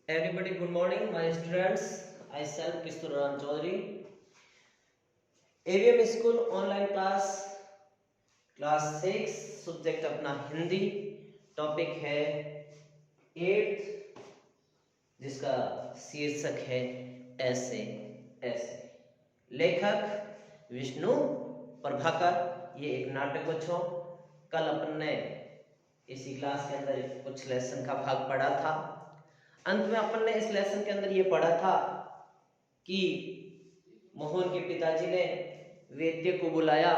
Everybody, good morning, my students. I self Kisturan Chaudhary. AVM School online class 6 subject अपना Hindi. Topic है 8th, जिसका शीर्षक है ऐसे ऐसे। लेखक विष्णु प्रभाकर। ये एक नाटक बच्चों। कल अपन ने इसी क्लास के अंदर कुछ लेसन का भाग पढ़ा था। अंत में अपन ने इस लेसन के अंदर ये पढ़ा था कि मोहन के पिताजी ने वैद्य को बुलाया,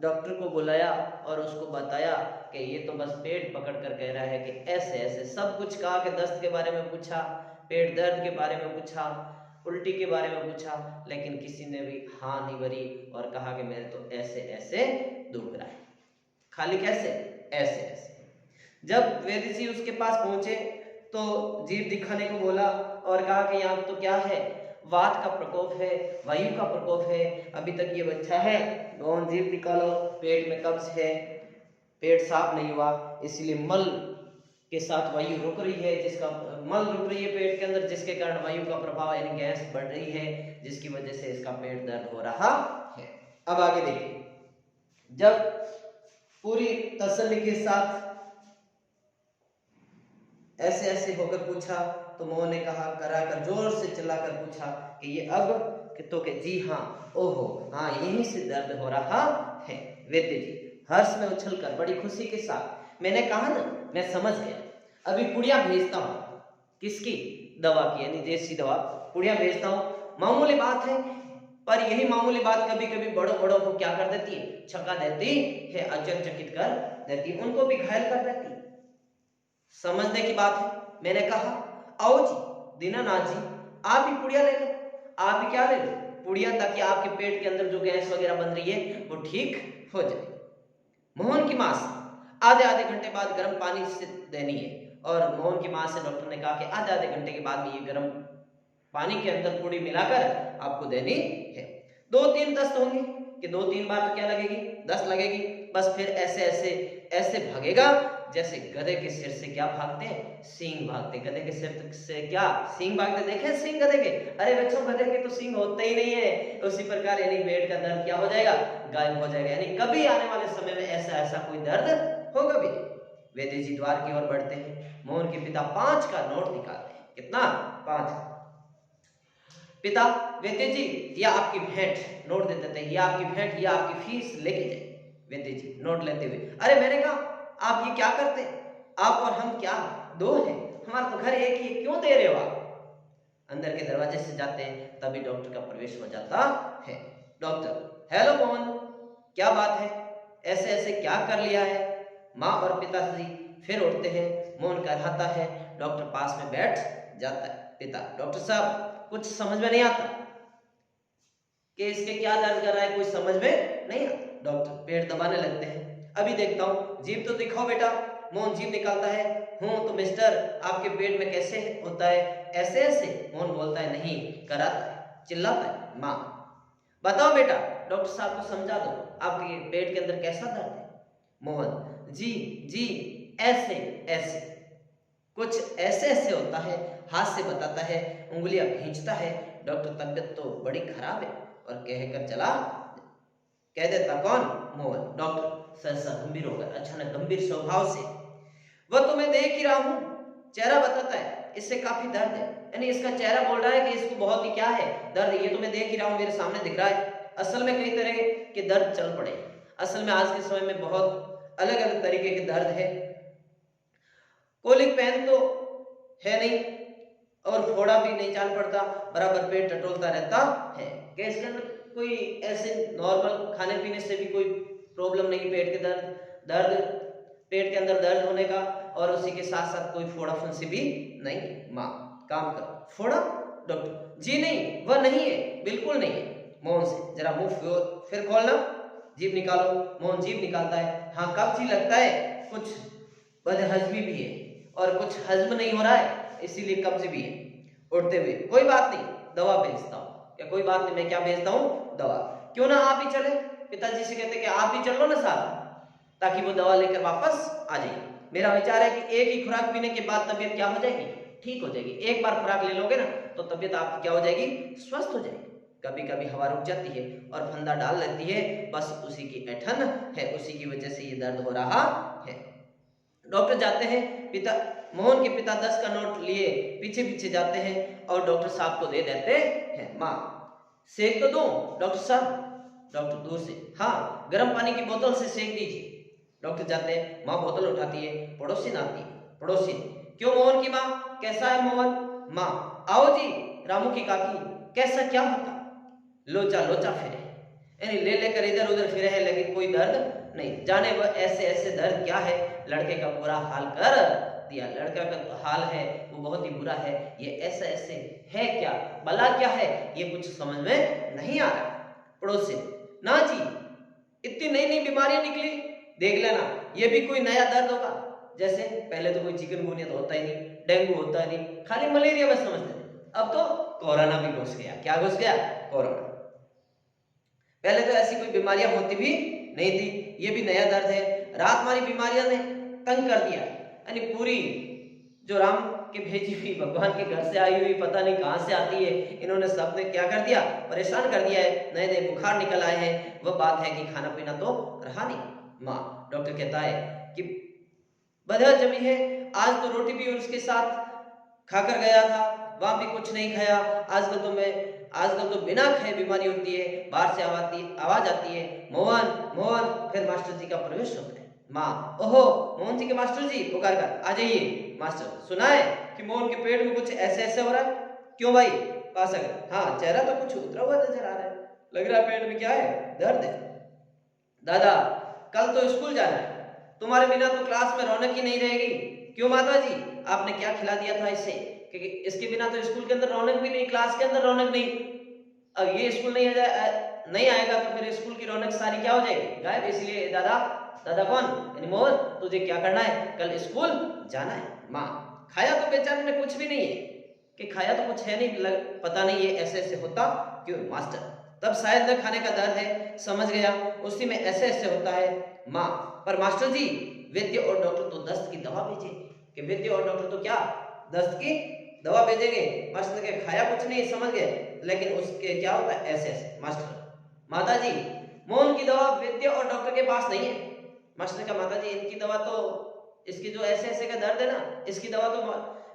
डॉक्टर को बुलाया और उसको बताया कि ये तो बस पेट पकड़ कर कह रहा है कि ऐसे ऐसे। सब कुछ कहा कि दस्त के बारे में पूछा, पेट दर्द के बारे में पूछा, उल्टी के बारे में पूछा, लेकिन किसी ने भी हाँ नहीं भरी और कहा कि मेरे तो ऐसे ऐसे दुख रहा है। खाली कैसे? ऐसे ऐसे। जब वैद्य जी उसके पास पहुंचे तो जीभ दिखाने को बोला और कहा कि यहाँ तो क्या है, वात का प्रकोप है, वायु का प्रकोप है, अभी तक ये बच्चा है, कौन जीभ निकालो, पेट में कब्ज है, पेट साफ नहीं हुआ, इसलिए मल के साथ वायु रुक रही है, जिसका मल रुक रही है पेट के अंदर, जिसके कारण वायु का प्रभाव यानी गैस बढ़ रही है, जिसकी वजह से इसका पेट दर्द हो रहा है। अब आगे देखिए, जब पूरी तसल्ली के साथ ऐसे ऐसे होकर पूछा तो मोहन ने कहा, कराकर जोर से चिल्लाकर पूछा कि ये अब तो के जी हाँ, ओहो हाँ, यहीं से दर्द हो रहा है। वैद्य जी हर्ष में उछलकर बड़ी खुशी के साथ, मैंने कहा ना, मैं समझ गया, अभी पुड़िया भेजता हूँ। किसकी? दवा की, यानी देसी दवा। पुड़िया भेजता हूँ, मामूली बात है, पर यही मामूली बात कभी कभी बड़ों बड़ों को क्या कर देती है, छक्का देती है, अचरचकित कर देती है, उनको भी घायल कर देती है। समझने की बात है। मैंने कहा, आओ जी दीनानाथ जी, आप ही पुड़िया ले लो। आप ही क्या ले लो? पुड़िया, ताकि आपके पेट के अंदर जो गैस वगैरह बन रही है वो ठीक हो जाए। मोहन की मां से आधे आधे घंटे बाद गर्म पानी से देनी है, और मोहन की मां से डॉक्टर ने कहा कि आधे आधे घंटे के बाद में ये गर्म पानी के अंदर पुड़ी मिलाकर आपको देनी है। 2-3 दस्त होंगे कि 2-3 बार तो क्या लगेगी, 10 लगेगी। बस फिर ऐसे ऐसे ऐसे भागेगा जैसे गधे के सिर से क्या भागते हैं, सींग भागते। गधे के सिर से क्या सींग भागते, देखे सींग गधे के? अरे बच्चों, गधे के तो सींग होते ही नहीं है। उसी प्रकार यानी पेट का दर्द क्या हो जाएगा, गायब हो जाएगा, यानी कभी आने वाले समय में ऐसा ऐसा कोई दर्द होगा भी नहीं। वैद्य जी द्वार की ओर बढ़ते हैं। मोहन के पिता 5 का नोट निकालते हैं। कितना? 5। पिता, वैद्य जी ये आपकी भेंट, नोट दे देते हैं, ये आपकी भेंट, ये आपकी फीस लेके जाइए। वैद्य जी नोट लेते हुए, अरे मैंने कहा आप ये क्या करते, आप और हम क्या दो हैं, हमारा तो घर एक ही है, क्यों दे रहे हो आप? अंदर के दरवाजे से जाते हैं, तभी डॉक्टर का प्रवेश हो जाता है। डॉक्टर, हेलो मोहन, क्या बात है, ऐसे ऐसे क्या कर लिया है? माँ और पिताजी फिर उठते हैं। मोहन कहता है, डॉक्टर पास में बैठ जाता है। पिता, डॉक्टर साहब कुछ समझ में नहीं आता कि इसके क्या दर्द कर रहा है, कुछ समझ में नहीं आता। डॉक्टर पेट दबाने लगते हैं। अभी देखता हूँ, जीभ तो दिखाओ बेटा। मोहन जीभ निकालता है। हूँ तो मिस्टर, आपके पेट में कैसे होता है, ऐसे ऐसे? मोहन बोलता है, नहीं, कराता है, चिल्लाता है, माँ बताओ बेटा, डॉक्टर साहब को समझा दो, आपके पेट के अंदर कैसा दर्द है? मोहन, जी जी ऐसे ऐसे, कुछ ऐसे ऐसे होता है। हाथ से बताता है, उंगलियां खींचता है। डॉक्टर, तबियत तो बड़ी खराब है, और कहकर चला कह देता। कौन? मोहन। डॉक्टर सहसा गंभीर होकर, अचानक गंभीर स्वभाव से, वह तो मैं देख ही रहा हूं, चेहरा बताता है इससे काफी दर्द है, यानी इसका चेहरा बोल रहा है कि इसको बहुत ही क्या है, दर्द है। ये तो मैं देख ही रहा हूं, मेरे सामने दिख रहा है। असल में कई तरह के दर्द चल पड़े। असल में आज के समय में बहुत अलग अलग तरीके के दर्द है। कोलिक पेन तो है नहीं, और फोड़ा भी नहीं जान पड़ता, बराबर पेट टटोलता रहता है। क्या इसके अंदर कोई ऐसे नॉर्मल खाने पीने से भी कोई प्रॉब्लम नहीं? पेट के दर्द पेट के अंदर दर्द होने का, और उसी के साथ साथ कोई फोड़ा फुंसी भी नहीं? माँ, काम कर। फोड़ा? डॉक्टर, जी नहीं, वह नहीं है, बिल्कुल नहीं है। मोहन से, जरा मुंह फिर खोलना, जीभ निकालो। मोहन जीभ निकालता है। हाँ, कब्ज ही लगता है, कुछ बदहजमी भी है, और कुछ हजम नहीं हो रहा है, इसीलिए कब्ज भी है। उठते हुए, कोई बात नहीं, दवा भेजता हूँ। क्या कोई बात नहीं, मैं क्या भेजता हूँ? दवा। क्यों ना आप ही चले? पिताजी से कहते कि आप ही चलो ना साथ, ताकि वो दवा लेकर वापस आ जाए। मेरा विचार है कि एक ही खुराक पीने के बाद तबीयत क्या हो जाएगी, ठीक हो जाएगी। एक बार खुराक ले लोगे ना तो तबीयत आपकी क्या हो जाएगी, स्वस्थ हो जाएगी। कभी कभी हवा रुक जाती है और फंदा डाल लेती है, बस उसी की ऐठन है, उसी की वजह से ये दर्द हो रहा है। डॉक्टर जाते हैं, पिता मोहन के पिता 10 का नोट लिए पीछे पीछे जाते हैं और डॉक्टर साहब को दे देते हैं। माँ सेक तो दो डॉक्टर साहब। डॉक्टर दूर से, हाँ गर्म पानी की बोतल से सेक दीजिए। डॉक्टर जाते हैं, माँ बोतल उठाती है, पड़ोसिन आती है। पड़ोसिन, क्यों मोहन की माँ, कैसा है मोहन? माँ, आओ जी रामू की काकी, कैसा क्या होता? लोचा लोचा फिरे, यानी ले लेकर इधर उधर फिरे है लेकिन कोई दर्द नहीं। जाने वह ऐसे ऐसे दर्द क्या है, लड़के का बुरा हाल कर दिया। लड़का का तो हाल है वो बहुत ही बुरा है, ये ऐसा ऐसे है क्या, भला क्या है, ये कुछ समझ में नहीं आ रहा। पड़ोसी, ना जी इतनी नई नई बीमारियां निकली, देख लेना ये भी कोई नया दर्द होगा। जैसे पहले तो कोई चिकनगुनिया तो होता ही नहीं, डेंगू होता ही नहीं, खाली मलेरिया में समझते थे, अब तो कोरोना भी घुस गया। क्या घुस गया? कोरोना। पहले तो ऐसी कोई बीमारियां होती भी नहीं थी, ये भी नया दर्द है। रात मारी बीमारियां ने तंग कर दिया, यानी पूरी जो राम के भेजी हुई भगवान के घर से आई हुई पता नहीं कहां से आती है, इन्होंने सबने क्या कर दिया, परेशान कर दिया है। नए नए बुखार निकल आए हैं। वह बात है कि खाना पीना तो रहा नहीं। माँ, डॉक्टर कहता है कि बदहर जमी है, आज तो रोटी भी उसके साथ खाकर गया था, वहां भी कुछ नहीं खाया। आजकल तो बिना खाए बीमारी होती है, बाहर से आवाज आती है, मोहन मोहन। फिर मास्टर जी का प्रवेश होता है। माँ, ओहो मोहन जी के मास्टर जी पुकार कर, आ जाइए। मास्टर, सुना है कि मोहन के पेट में कुछ ऐसे ऐसे हो रहा है? क्यों भाई? पास अगर, हाँ चेहरा तो कुछ उतरा हुआ नजर आ रहा है, लग रहा है पेट में क्या है, दर्द है। दादा, कल तो स्कूल जाना है, तुम्हारे बिना तो क्लास में रौनक ही नहीं रहेगी। क्यों माता जी, आपने क्या खिला दिया था इसे? क्योंकि इसके बिना तो स्कूल के अंदर रौनक भी नहीं, क्लास के अंदर रौनक नहीं। अब ये स्कूल नहीं आएगा तो फिर स्कूल की रौनक सारी क्या हो जाएगी, गायब। इसलिए दादा, दादा कौन, यानी मोहन, तुझे क्या करना है, कल स्कूल जाना है। माँ, खाया तो बेचारे ने कुछ भी नहीं है, कि खाया तो कुछ है नहीं, पता नहीं ये ऐसे ऐसे होता क्यों। मास्टर, तब शायद न खाने का दर्द है, समझ गया, उसी में ऐसे ऐसे होता है। माँ, पर मास्टर जी वैद्य और डॉक्टर तो दस्त की दवा भेजे, कि वैद्य और डॉक्टर तो क्या दस्त की दवा भेजेंगे। मास्टर ने खाया कुछ नहीं, समझ गए, लेकिन उसके क्या होता है, ऐसे ऐसे। मास्टर, माता जी मोहन की दवा वैद्य और डॉक्टर के पास नहीं है। मास्टर ने कहा, माता जी इनकी दवा तो, इसकी जो ऐसे ऐसे का दर्द है ना, इसकी दवा तो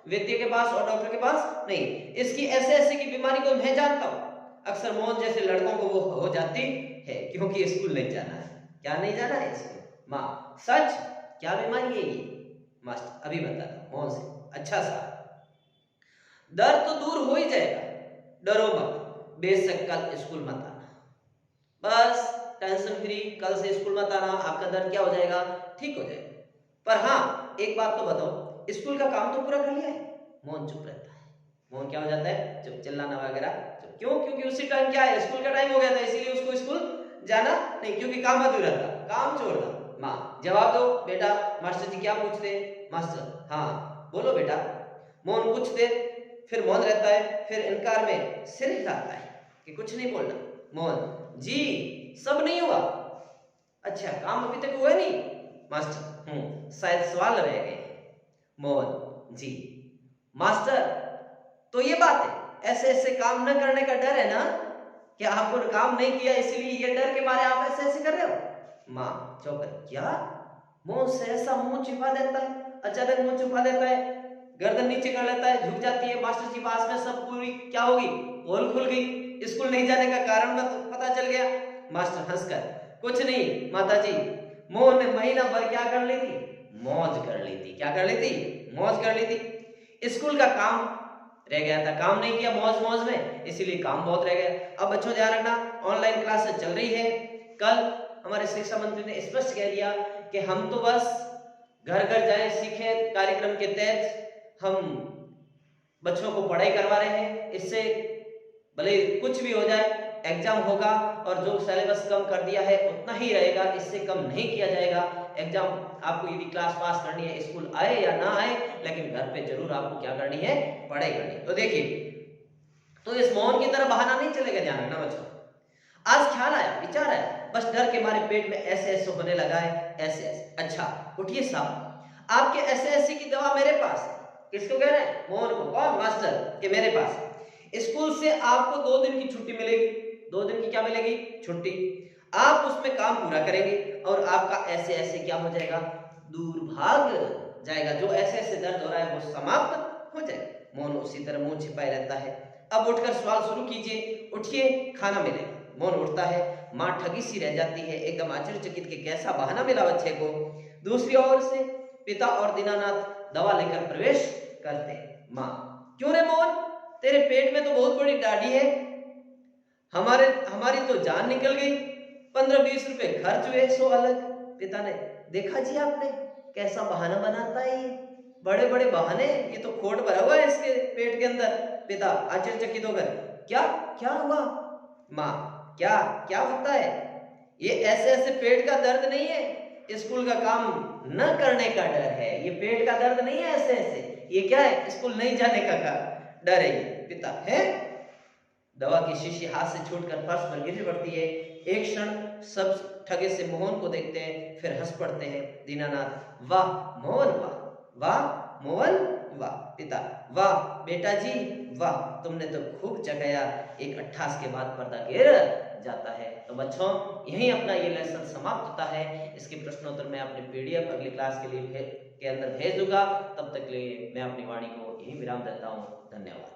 वैद्य के पास और डॉक्टर के पास नहीं, इसकी ऐसे ऐसे की बीमारी को मैं जानता हूँ। अक्सर मोहन जैसे लड़कों को वो हो जाती है, क्योंकि स्कूल नहीं जाना है। क्या नहीं जाना है स्कूल? माँ, सच? क्या बीमारी है ये? मास्टर, अभी बता दो मोहन से। अच्छा सा, दर्द तो दूर हो ही जाएगा, डरो मत, बेशक कल स्कूल मत आना, बस टेंशन फ्री, कल से स्कूल मत आना, आपका दर्द क्या हो जाएगा, ठीक हो जाएगा। पर हाँ एक बात तो बताओ, स्कूल का काम तो पूरा कर लिया है? मोहन चुप रहता है। मोहन क्या हो जाता है, चुप, चिल्लाना वगैरह चुप। क्यों? क्योंकि उसी टाइम क्या है, स्कूल का टाइम हो गया था, इसीलिए उसको स्कूल जाना नहीं, क्योंकि काम अधूरा था, काम छोड़ दो। माँ, जवाब दो बेटा, मास्टर जी क्या पूछते हैं? मास्टर, हाँ बोलो बेटा। मोहन कुछ देर फिर मौन रहता है, फिर इनकार में सिर हिलाता है कि कुछ नहीं बोलना। मोहन, जी सब नहीं हुआ। अच्छा, काम अभी तक हुआ नहीं? मास्टर, शायद सवाल रह गए। मोहन, जी मास्टर, तो ये बात है, ऐसे ऐसे काम न करने का डर है ना, कि आपको काम नहीं किया इसीलिए ये डर के मारे आप ऐसे ऐसे कर रहे हो? माँ चौकर, क्या? मोहन सहसा मुंह छिपा देता है, अचानक मुंह छिपा देता है, गर्दन नीचे कर लेता है, झुक जाती है। मास्टर जी पास में, सब पूरी क्या होगी, पोल खुल गई, स्कूल नहीं जाने का कारण पता चल गया। मास्टर हंसकर, कुछ नहीं माता जी, मोहन ने महीना भर क्या कर ली थी, मौज कर ली थी। क्या कर ली थी? मौज कर ली थी। स्कूल का काम रह गया था, काम नहीं किया मौज मौज में, इसीलिए काम बहुत रह गया। अब बच्चों ध्यान रखना, ऑनलाइन क्लासेस चल रही है। कल हमारे शिक्षा मंत्री ने स्पष्ट कह दिया कि हम तो बस घर घर जाए सीखे कार्यक्रम के तहत हम बच्चों को पढ़ाई करवा रहे हैं। इससे भले कुछ भी हो जाए, एग्जाम होगा और जो सिलेबस कम कर दिया है उतना ही रहेगा, इससे कम नहीं किया जाएगा। एग्जाम आपको यदि क्लास पास करनी है, स्कूल आए या ना आए, लेकिन घर पे जरूर आपको क्या करनी है, पढ़ाई करनी है। तो देखिए, तो इस मोहन की तरह बहाना नहीं चलेगा, ध्यान रखना बच्चों। आज ख्याल आया, विचार आया, बस डर के मारे पेट में ऐसे ऐसे होने लगा है, ऐसे ऐसे। अच्छा उठिए साहब, आपके ऐसे ऐसे की दवा मेरे पास है, किसको कह रहे हैं? मोहन को। कौन? मास्टर के मेरे पास स्कूल से आपको 2 दिन की छुट्टी मिलेगी। 2 दिन की क्या मिलेगी? छुट्टी। आप उसमें काम पूरा करेंगे और आपका ऐसे ऐसे क्या हो जाएगा? दूर भाग जाएगा। जो ऐसे ऐसे दर्द हो रहा है वो समाप्त हो जाएगा। मोहन उसी तरह मुंह छिपाए रहता है। अब उठकर सवाल शुरू कीजिए, उठिए खाना मिलेगा। मोहन उठता है। माँ ठगी सी रह जाती है, एकदम आश्चर्यचकित कि कैसा बहाना मिला बच्चे को। दूसरी ओर से पिता और दीनानाथ दवा लेकर प्रवेश करते हैं। माँ, क्यों रे मोहन, तेरे पेट में तो बहुत बड़ी दाढ़ी है, हमारी तो जान निकल गई, 15-20 रुपए खर्च हुए, 100 अलग। पिता ने, देखा जी आपने कैसा बहाना बनाता है ये, बड़े बड़े बहाने, ये तो खोट भरा हुआ है इसके पेट के अंदर। पिता आश्चर्यचकित होकर, क्या क्या हुआ? माँ, क्या क्या होता है? ये ऐसे ऐसे पेट का दर्द नहीं है, स्कूल का काम न करने का डर है। ये पेट का दर्द नहीं है ऐसे ऐसे, ये क्या है? स्कूल नहीं जाने का डर है। पिता, है? दवा की शीशी हाथ से छूटकर फर्श पर गिर पड़ती है। एक क्षण सब ठगे से मोहन को देखते हैं, फिर हंस पड़ते हैं। दीनानाथ, वाह मोहन वाह, वाह मोहन वाह। पिता, वाह बेटा जी वाह, तुमने तो खूब जगाया। एक 28 के बाद पर्दा गिर जाता है। तो बच्चों, यही अपना ये लेसन समाप्त होता है। इसके प्रश्नोत्तर मैं अपने PDF अगली क्लास के लिए के अंदर भेज दूंगा। तब तक के लिए मैं अपनी वाणी को यही विराम देता हूँ। धन्यवाद।